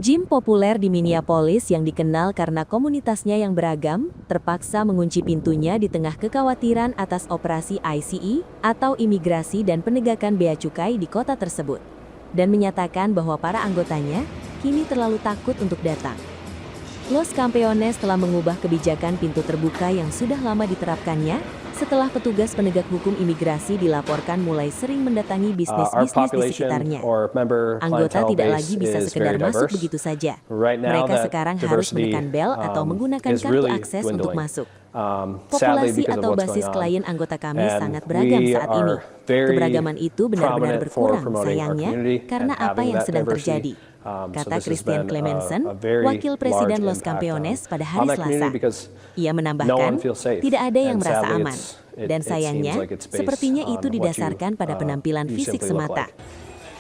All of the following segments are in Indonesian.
Gym populer di Minneapolis yang dikenal karena komunitasnya yang beragam, terpaksa mengunci pintunya di tengah kekhawatiran atas operasi ICE atau imigrasi dan penegakan bea cukai di kota tersebut, dan menyatakan bahwa para anggotanya kini terlalu takut untuk datang. Los Campeones telah mengubah kebijakan pintu terbuka yang sudah lama diterapkannya setelah petugas penegak hukum imigrasi dilaporkan mulai sering mendatangi bisnis-bisnis di sekitarnya. Anggota tidak lagi bisa sekedar masuk begitu saja. Mereka sekarang harus menekan bel atau menggunakan kartu akses untuk masuk. Populasi atau basis klien anggota kami sangat beragam saat ini. Keberagaman itu benar-benar berkurang sayangnya karena apa yang sedang terjadi, kata Christian Clemenson, wakil presiden Los Campeones pada hari Selasa. Ia menambahkan, tidak ada yang merasa aman, dan sayangnya, sepertinya itu didasarkan pada penampilan fisik semata.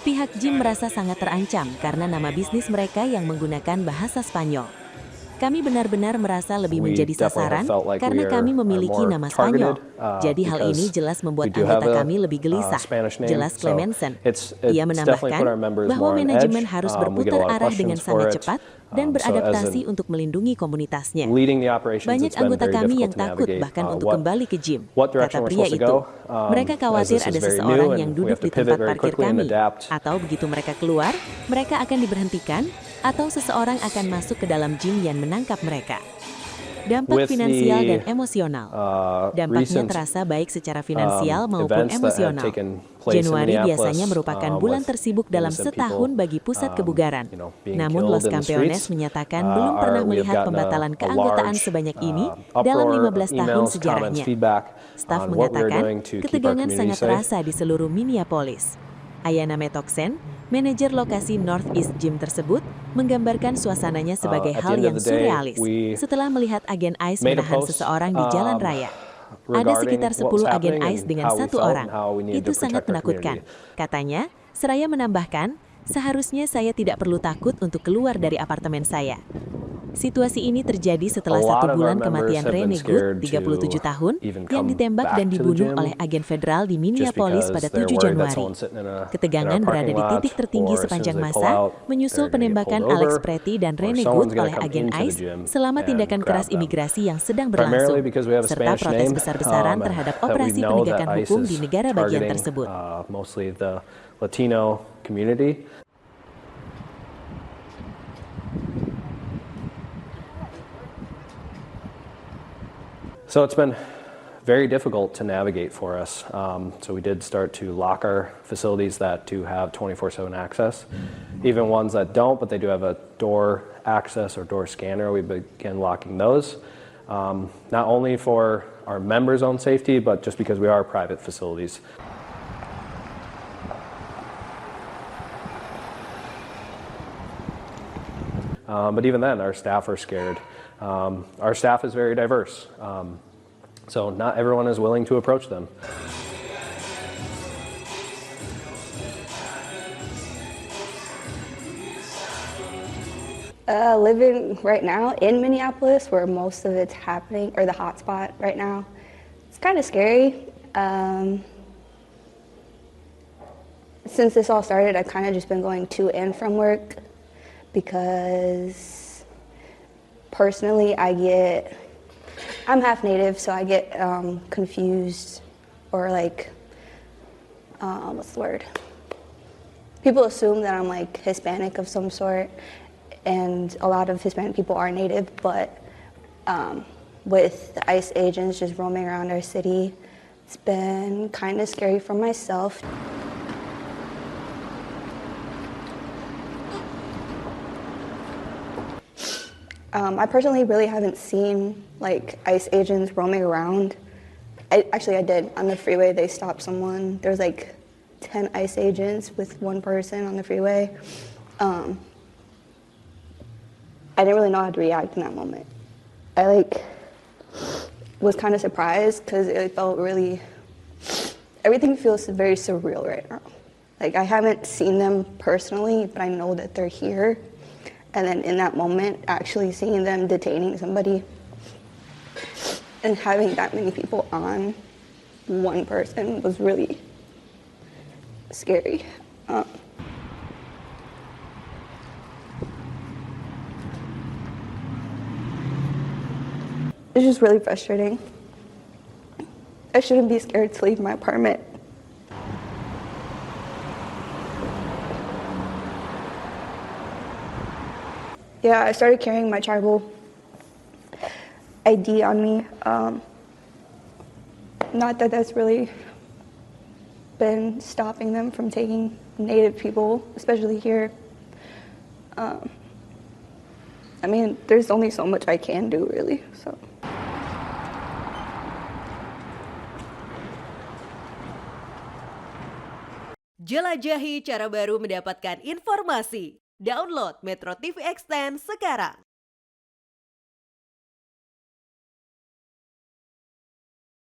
Pihak gym merasa sangat terancam karena nama bisnis mereka yang menggunakan bahasa Spanyol. Kami benar-benar merasa lebih menjadi sasaran karena kami memiliki nama Spanyol. Jadi hal ini jelas membuat anggota kami lebih gelisah, jelas Clemenson. Ia menambahkan bahwa manajemen harus berputar arah dengan sangat cepat dan beradaptasi untuk melindungi komunitasnya. Banyak anggota kami yang takut bahkan untuk kembali ke gym, kata pria itu. Mereka khawatir ada seseorang yang duduk di tempat parkir kami, atau begitu mereka keluar, mereka akan diberhentikan, atau seseorang akan masuk ke dalam gym yang menangkap mereka. Dampak finansial dan emosional. Dampaknya terasa baik secara finansial maupun emosional. Januari biasanya merupakan bulan tersibuk dalam setahun bagi pusat kebugaran. Namun Los Campeones menyatakan belum pernah melihat pembatalan keanggotaan sebanyak ini dalam 15 tahun sejarahnya. Staf mengatakan ketegangan sangat terasa di seluruh Minneapolis. Ayana Metoksen, manajer lokasi Northeast Gym tersebut, menggambarkan suasananya sebagai hal yang surrealis setelah melihat agen ICE menahan seseorang di jalan raya. Ada sekitar 10 agen ICE dengan satu orang. Itu sangat menakutkan. Katanya, seraya menambahkan, seharusnya saya tidak perlu takut untuk keluar dari apartemen saya. Situasi ini terjadi setelah 1 bulan kematian Rene Good, 37 tahun, yang ditembak dan dibunuh oleh agen federal di Minneapolis pada 7 Januari. Ketegangan berada di titik tertinggi sepanjang masa, menyusul penembakan Alex Pretty dan Rene Good oleh agen ICE selama tindakan keras imigrasi yang sedang berlangsung, serta protes besar-besaran terhadap operasi penegakan hukum di negara bagian tersebut. So it's been very difficult to navigate for us. So we did start to lock our facilities that do have 24/7 access. Even ones that don't, but they do have a door access or door scanner, we began locking those. Not only for our members' own safety, but just because we are private facilities. But even then, our staff are scared. Our staff is very diverse, so not everyone is willing to approach them. Living right now in Minneapolis, where most of it's happening, or the hotspot right now, it's kind of scary. Since this all started, I've kind of just been going to and from work because personally, I'm half Native, so I get confused, or like, what's the word? People assume that I'm like Hispanic of some sort, and a lot of Hispanic people are Native, but with the ICE agents just roaming around our city, it's been kind of scary for myself. I personally really haven't seen like ICE agents roaming around. Actually, I did. On the freeway, they stopped someone. There's like 10 ICE agents with one person on the freeway. I didn't really know how to react in that moment. I was kind of surprised because it felt really, everything feels very surreal right now. Like, I haven't seen them personally, but I know that they're here. And then in that moment, actually seeing them detaining somebody and having that many people on one person was really scary. It's just really frustrating. I shouldn't be scared to leave my apartment. Yeah, I started carrying my tribal ID on me. Not that that's really been stopping them from taking Native people, especially here. I mean, there's only so much I can do, really, so. Jelajahi cara baru mendapatkan informasi. Download Metro TV Extend sekarang.